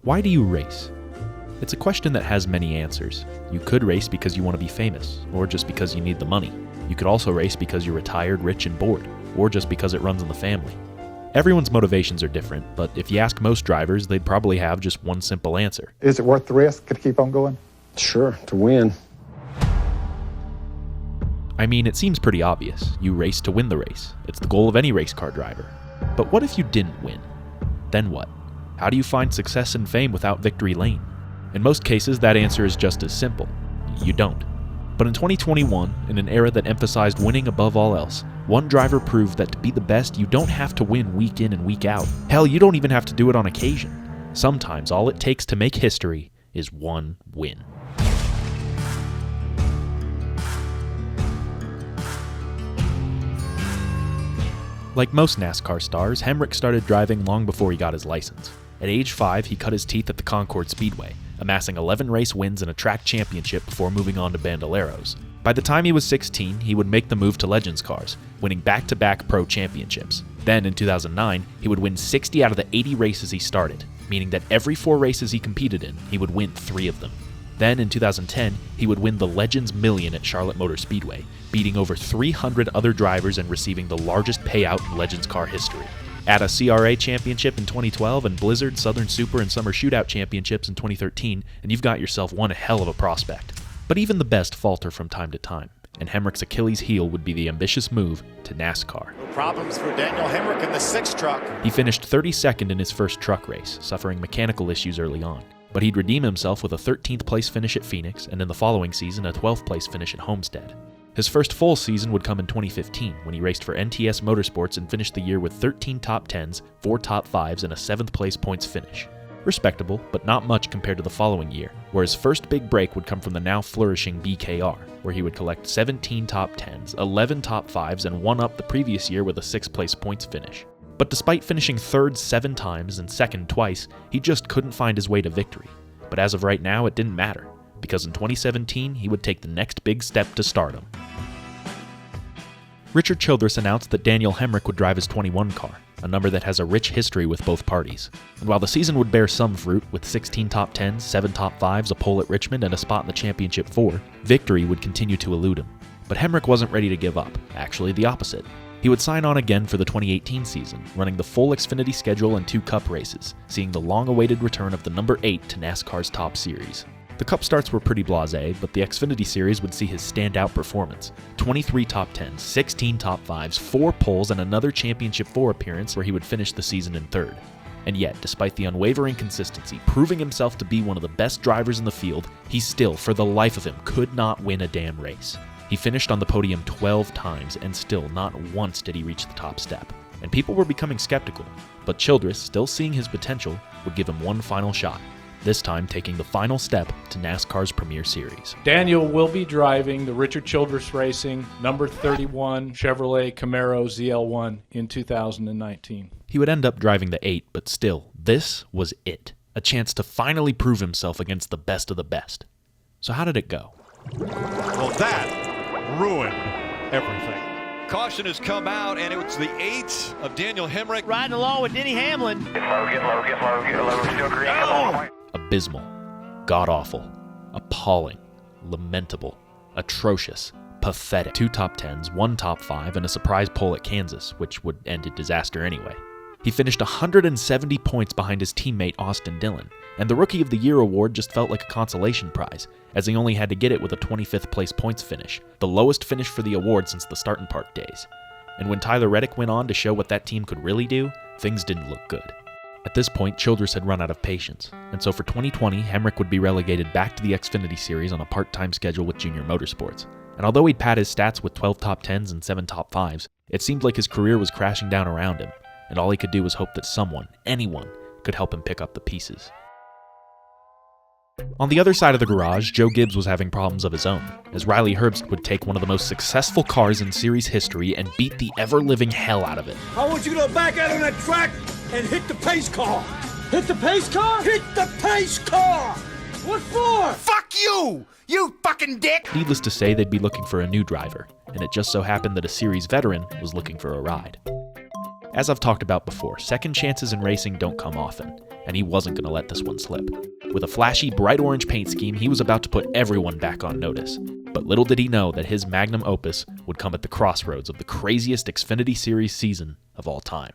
Why do you race? It's a question that has many answers. You could race because you want to be famous, or just because you need the money. You could also race because you're retired, rich, and bored, or just because it runs in the family. Everyone's motivations are different, but if you ask most drivers, they'd probably have just one simple answer. Is it worth the risk to keep on going? Sure, to win. I mean, it seems pretty obvious. You race to win the race. It's the goal of any race car driver. But what if you didn't win? Then what? How do you find success and fame without victory lane? In most cases, that answer is just as simple. You don't. But in 2021, in an era that emphasized winning above all else, one driver proved that to be the best, you don't have to win week in and week out. Hell, you don't even have to do it on occasion. Sometimes all it takes to make history is one win. Like most NASCAR stars, Hemric started driving long before he got his license. At age 5, he cut his teeth at the Concord Speedway, amassing 11 race wins and a track championship before moving on to Bandoleros. By the time he was 16, he would make the move to Legends cars, winning back-to-back pro championships. Then, in 2009, he would win 60 out of the 80 races he started, meaning that every 4 races he competed in, he would win 3 of them. Then, in 2010, he would win the Legends Million at Charlotte Motor Speedway, beating over 300 other drivers and receiving the largest payout in Legends car history. Add a CRA championship in 2012 and Blizzard, Southern Super, and Summer Shootout championships in 2013, and you've got yourself one hell of a prospect. But even the best falter from time to time, and Hemric's Achilles heel would be the ambitious move to NASCAR. No problems for Daniel Hemric in the 6th truck. He finished 32nd in his first truck race, suffering mechanical issues early on. But he'd redeem himself with a 13th place finish at Phoenix, and in the following season a 12th place finish at Homestead. His first full season would come in 2015, when he raced for NTS Motorsports and finished the year with 13 top 10s, 4 top 5s, and a 7th place points finish. Respectable, but not much compared to the following year, where his first big break would come from the now flourishing BKR, where he would collect 17 top 10s, 11 top 5s, and one up the previous year with a 6th place points finish. But despite finishing 3rd 7 times and 2nd twice, he just couldn't find his way to victory. But as of right now, it didn't matter, because in 2017, he would take the next big step to stardom. Richard Childress announced that Daniel Hemric would drive his 21 car, a number that has a rich history with both parties. And while the season would bear some fruit, with 16 top 10s, 7 top 5s, a pole at Richmond, and a spot in the Championship 4, victory would continue to elude him. But Hemric wasn't ready to give up, actually the opposite. He would sign on again for the 2018 season, running the full Xfinity schedule and 2 Cup races, seeing the long-awaited return of the number 8 to NASCAR's top series. The Cup starts were pretty blasé, but the Xfinity series would see his standout performance. 23 top 10s, 16 top 5s, 4 poles, and another Championship 4 appearance where he would finish the season in 3rd. And yet, despite the unwavering consistency, proving himself to be one of the best drivers in the field, he still, for the life of him, could not win a damn race. He finished on the podium 12 times, and still not once did he reach the top step. And people were becoming skeptical, but Childress, still seeing his potential, would give him one final shot, this time taking the final step to NASCAR's Premier Series. Daniel will be driving the Richard Childress Racing number 31 Chevrolet Camaro ZL1 in 2019. He would end up driving the 8, but still, this was it. A chance to finally prove himself against the best of the best. So how did it go? Well, that ruined everything. Caution has come out, and it's the 8 of Daniel Hemric. Riding along with Denny Hamlin. Get low, get low, get low, get low. Still green. Oh! Abysmal, god-awful, appalling, lamentable, atrocious, pathetic. 2 top 10s, 1 top 5, and a surprise pole at Kansas, which would end in disaster anyway. He finished 170 points behind his teammate Austin Dillon, and the Rookie of the Year award just felt like a consolation prize, as he only had to get it with a 25th place points finish, the lowest finish for the award since the Start and Park days. And when Tyler Reddick went on to show what that team could really do, things didn't look good. At this point, Childress had run out of patience, and so for 2020, Hemric would be relegated back to the Xfinity Series on a part-time schedule with Junior Motorsports. And although he'd pad his stats with 12 top 10s and 7 top 5s, it seemed like his career was crashing down around him, and all he could do was hope that someone, anyone, could help him pick up the pieces. On the other side of the garage, Joe Gibbs was having problems of his own, as Riley Herbst would take one of the most successful cars in series history and beat the ever-living hell out of it. I want you to go back out on that track and hit the pace car. Hit the pace car? Hit the pace car! What for? Fuck you! You fucking dick! Needless to say, they'd be looking for a new driver, and it just so happened that a series veteran was looking for a ride. As I've talked about before, second chances in racing don't come often, and he wasn't going to let this one slip. With a flashy, bright orange paint scheme, he was about to put everyone back on notice. But little did he know that his magnum opus would come at the crossroads of the craziest Xfinity Series season of all time.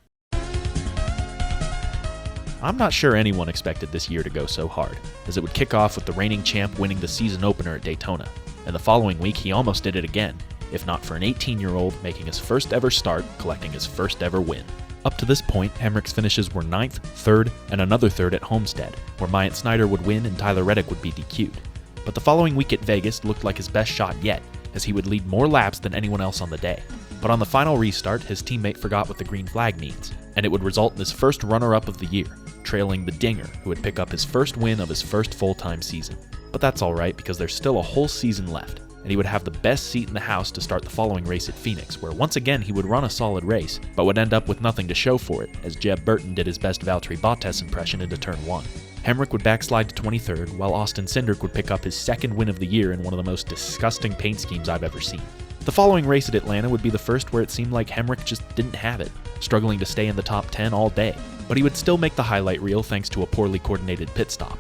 I'm not sure anyone expected this year to go so hard, as it would kick off with the reigning champ winning the season opener at Daytona, and the following week he almost did it again, if not for an 18-year-old making his first ever start, collecting his first ever win. Up to this point, Hemric's finishes were 9th, 3rd, and another 3rd at Homestead, where Myatt Snider would win and Tyler Reddick would be DQ'd. But the following week at Vegas looked like his best shot yet, as he would lead more laps than anyone else on the day. But on the final restart, his teammate forgot what the green flag means, and it would result in his first runner-up of the year, trailing the Dinger, who would pick up his first win of his first full-time season. But that's alright, because there's still a whole season left, and he would have the best seat in the house to start the following race at Phoenix, where once again he would run a solid race, but would end up with nothing to show for it, as Jeb Burton did his best Valtteri Bottas impression into turn 1. Hemric would backslide to 23rd, while Austin Cindric would pick up his second win of the year in one of the most disgusting paint schemes I've ever seen. The following race at Atlanta would be the first where it seemed like Hemric just didn't have it, struggling to stay in the top 10 all day. But he would still make the highlight reel thanks to a poorly coordinated pit stop.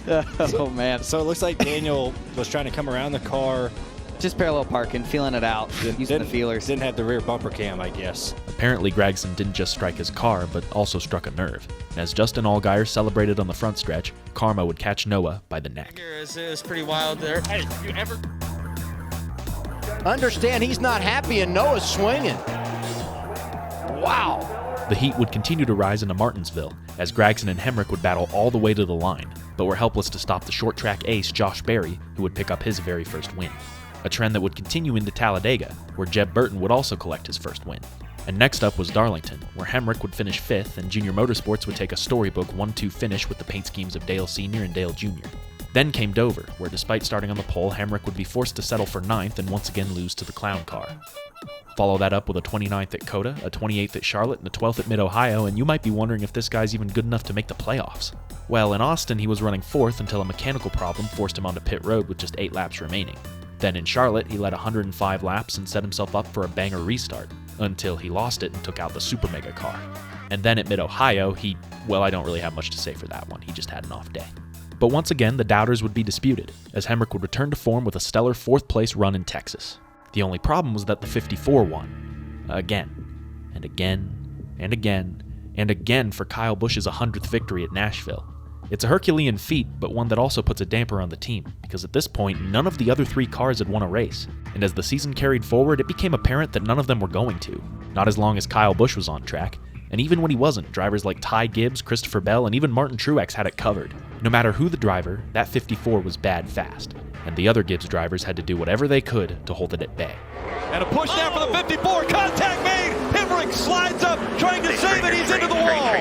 Oh man. So it looks like Daniel was trying to come around the car. Just parallel parking, feeling it out, using the feelers. Didn't have the rear bumper cam, I guess. Apparently Gragson didn't just strike his car, but also struck a nerve. And as Justin Allgaier celebrated on the front stretch, Karma would catch Noah by the neck. It was pretty wild there. Hey, you ever understand he's not happy and Noah's swinging? Wow. The heat would continue to rise into Martinsville, as Gragson and Hemric would battle all the way to the line, but were helpless to stop the short track ace Josh Berry, who would pick up his very first win. A trend that would continue into Talladega, where Jeb Burton would also collect his first win. And next up was Darlington, where Hemric would finish 5th and Junior Motorsports would take a storybook 1-2 finish with the paint schemes of Dale Sr. and Dale Jr. Then came Dover, where despite starting on the pole, Hemric would be forced to settle for 9th and once again lose to the clown car. Follow that up with a 29th at Coda, a 28th at Charlotte, and a 12th at Mid-Ohio, and you might be wondering if this guy's even good enough to make the playoffs. Well, in Austin he was running 4th until a mechanical problem forced him onto pit road with just 8 laps remaining. Then in Charlotte, he led 105 laps and set himself up for a banger restart, until he lost it and took out the Super Mega car. And then at Mid-Ohio, I don't really have much to say for that one, he just had an off day. But once again, the doubters would be disputed, as Hemric would return to form with a stellar 4th place run in Texas. The only problem was that the 54 won. Again, and again, and again, and again for Kyle Busch's 100th victory at Nashville. It's a Herculean feat, but one that also puts a damper on the team, because at this point, none of the other 3 cars had won a race. And as the season carried forward, it became apparent that none of them were going to. Not as long as Kyle Busch was on track. And even when he wasn't, drivers like Ty Gibbs, Christopher Bell, and even Martin Truex had it covered. No matter who the driver, that 54 was bad fast. And the other Gibbs drivers had to do whatever they could to hold it at bay. And a push down for the 54. Contact made. Hemric slides up, trying to save it. He's into the wall.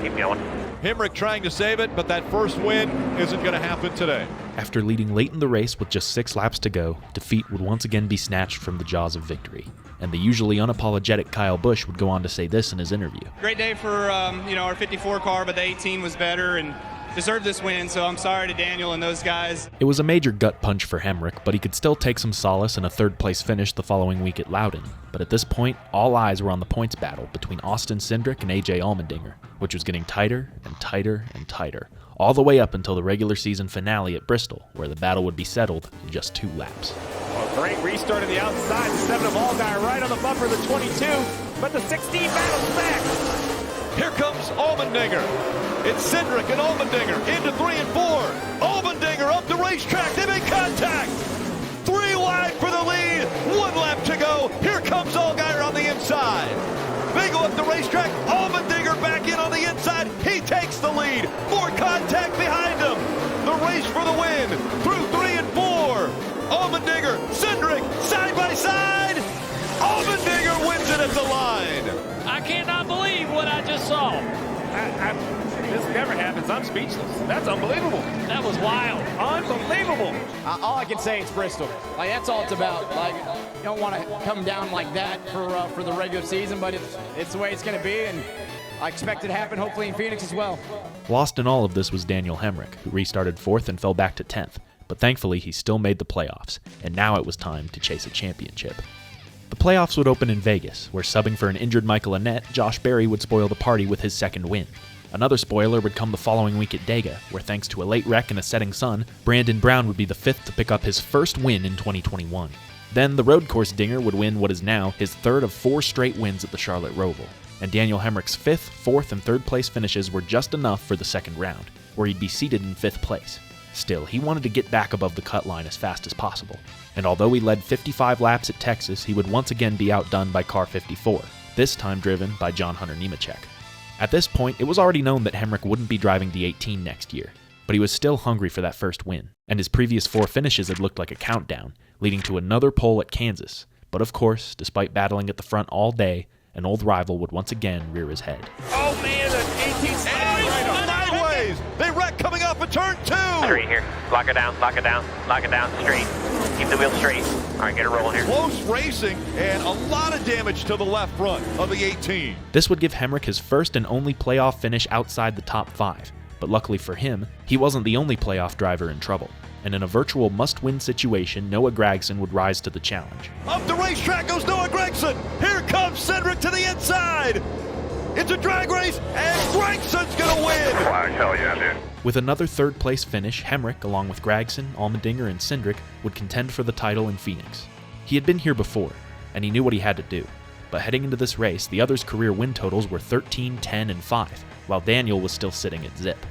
Keep going. Hemric trying to save it, but that first win isn't going to happen today. After leading late in the race with just 6 laps to go, defeat would once again be snatched from the jaws of victory. And the usually unapologetic Kyle Busch would go on to say this in his interview. Great day for our 54 car, but the 18 was better and deserved this win, so I'm sorry to Daniel and those guys. It was a major gut punch for Hemric, but he could still take some solace in a 3rd place finish the following week at Loudon. But at this point, all eyes were on the points battle between Austin Cindric and AJ Allmendinger, which was getting tighter and tighter and tighter, all the way up until the regular season finale at Bristol, where the battle would be settled in just 2 laps. A great restart on the outside, 7 of Allgaier right on the bumper of the 22, but the 16 battles back. Here comes Allmendinger. It's Cindric and Allmendinger into 3 and 4. Allmendinger up the racetrack. They make contact. 3 wide for the lead. 1 lap to go. Here comes Allgaier on the inside. They go up the racetrack. Allmendinger back in on the inside. He takes the lead. More contact behind him. The race for the win through 3 and 4. Allmendinger, Cindric, side by side. Allmendinger wins it at the line. I cannot believe what I just saw. This never happens. I'm speechless. That's unbelievable. That was wild. Unbelievable. All I can say is Bristol. That's all it's about. You don't want to come down like that for the regular season, but it's the way it's going to be, and I expect it to happen hopefully in Phoenix as well. Lost in all of this was Daniel Hemric, who restarted 4th and fell back to 10th. But thankfully, he still made the playoffs, and now it was time to chase a championship. The playoffs would open in Vegas, where subbing for an injured Michael Annett, Josh Berry would spoil the party with his second win. Another spoiler would come the following week at Dega, where thanks to a late wreck and a setting sun, Brandon Brown would be the fifth to pick up his first win in 2021. Then the road course dinger would win what is now his third of 4 straight wins at the Charlotte Roval, and Daniel Hemric's 5th, 4th, and 3rd place finishes were just enough for the second round, where he'd be seated in 5th place. Still, he wanted to get back above the cut line as fast as possible, and although he led 55 laps at Texas, he would once again be outdone by car 54, this time driven by John Hunter Nemechek. At this point, it was already known that Hemric wouldn't be driving the 18 next year, but he was still hungry for that first win, and his previous 4 finishes had looked like a countdown, leading to another pole at Kansas. But of course, despite battling at the front all day, an old rival would once again rear his head. Oh man, the 18 sideways! They wreck coming up in turn 2! Straight here. Lock it down, lock it down, lock it down, straight. Keep the wheel straight. All right, get it rolling here. Close racing and a lot of damage to the left front of the 18. This would give Hemric his first and only playoff finish outside the top 5, but luckily for him, he wasn't the only playoff driver in trouble. And in a virtual must-win situation, Noah Gragson would rise to the challenge. Up the racetrack goes Noah Gragson. Here comes Cindric to the inside. It's a drag race, and Gragson's gonna win. Hell yeah, dude. With another 3rd place finish, Hemric, along with Gragson, Allmendinger, and Cindric, would contend for the title in Phoenix. He had been here before, and he knew what he had to do. But heading into this race, the others' career win totals were 13, 10, and 5, while Daniel was still sitting at zip.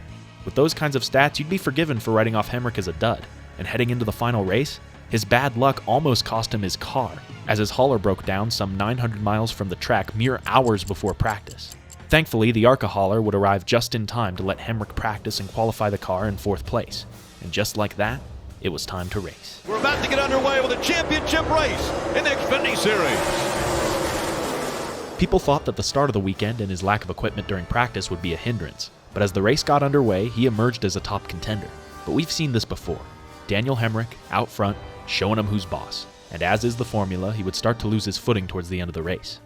With those kinds of stats, you'd be forgiven for writing off Hemric as a dud, and heading into the final race, his bad luck almost cost him his car, as his hauler broke down some 900 miles from the track mere hours before practice. Thankfully, the ARCA hauler would arrive just in time to let Hemric practice and qualify the car in 4th place, and just like that, it was time to race. We're about to get underway with a championship race in the Xfinity Series. People thought that the start of the weekend and his lack of equipment during practice would be a hindrance, but as the race got underway, he emerged as a top contender. But we've seen this before. Daniel Hemric, out front, showing him who's boss, and as is the formula, he would start to lose his footing towards the end of the race.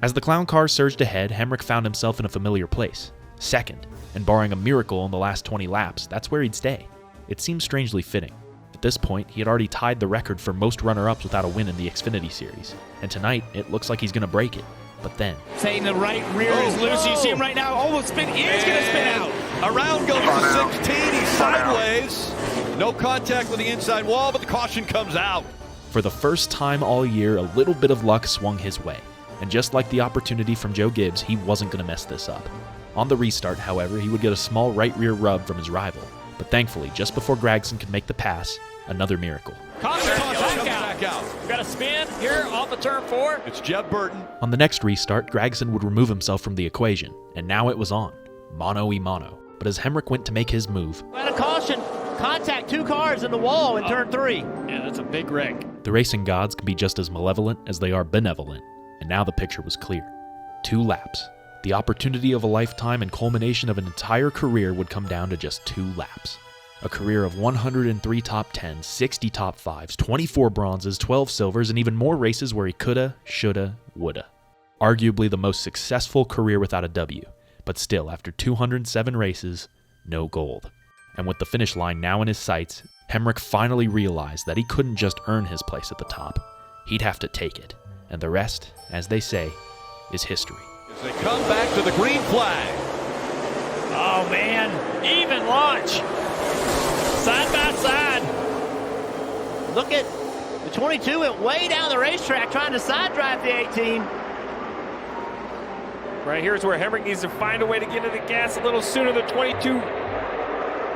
As the clown car surged ahead, Hemric found himself in a familiar place, 2nd, and barring a miracle in the last 20 laps, that's where he'd stay. It seems strangely fitting. At this point, he had already tied the record for most runner-ups without a win in the Xfinity Series, and tonight, it looks like he's going to break it. But then... Saying the right rear is loose. You see him right now, almost spin. He's going to spin out. Around goes the 16, he's sideways. No contact with the inside wall, but the caution comes out. For the first time all year, a little bit of luck swung his way. And just like the opportunity from Joe Gibbs, he wasn't going to mess this up. On the restart, however, he would get a small right rear rub from his rival. But thankfully, just before Gragson could make the pass, another miracle. Back out. We've got a spin here off of turn 4. It's Jeff Burton. On the next restart, Gragson would remove himself from the equation, and now it was on. Mono-y-mono. But as Hemric went to make his move... Got a caution. Contact 2 cars in the wall in turn 3. Yeah, that's a big wreck. The racing gods can be just as malevolent as they are benevolent. And now the picture was clear. 2 laps. The opportunity of a lifetime and culmination of an entire career would come down to just 2 laps. A career of 103 top 10s, 60 top 5s, 24 bronzes, 12 silvers, and even more races where he coulda, shoulda, woulda. Arguably the most successful career without a W, but still, after 207 races, no gold. And with the finish line now in his sights, Hemric finally realized that he couldn't just earn his place at the top. He'd have to take it. And the rest, as they say, is history. As they come back to the green flag. Oh man, even launch. Side by side. Look at the 22 went way down the racetrack trying to side drive the 18. Right here's where Hemric needs to find a way to get into the gas a little sooner. The 22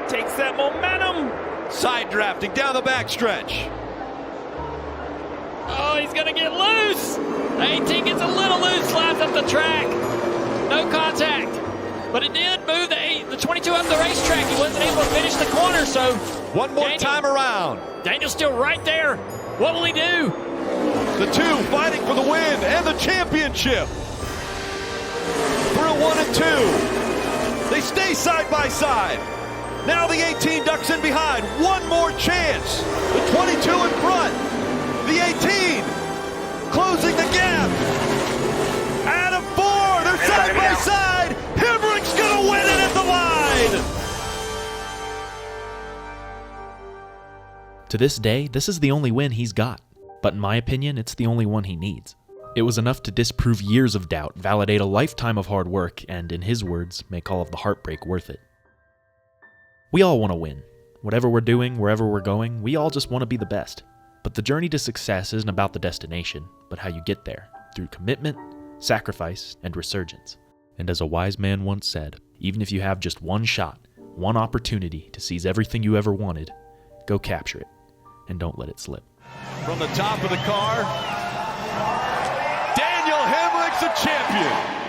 takes that momentum. Side drafting down the backstretch. Oh, he's going to get loose. The 18 gets a little loose, slides up the track. No contact. But it did move the 22 up the racetrack. He wasn't able to finish the corner, so... One more time around. Daniel's still right there. What will he do? The 2 fighting for the win and the championship. Through 1 and 2. They stay side by side. Now the 18 ducks in behind. One more chance. The 22 in front. The 18 closing the gap. Out of 4. They're side by side. Hemric's going to win it at the line. To this day, this is the only win he's got. But in my opinion, it's the only one he needs. It was enough to disprove years of doubt, validate a lifetime of hard work, and in his words, make all of the heartbreak worth it. We all want to win. Whatever we're doing, wherever we're going, we all just want to be the best. But the journey to success isn't about the destination, but how you get there, through commitment, sacrifice, and resurgence. And as a wise man once said, even if you have just one shot, one opportunity to seize everything you ever wanted, go capture it, and don't let it slip. From the top of the car, Daniel Hemric's a champion.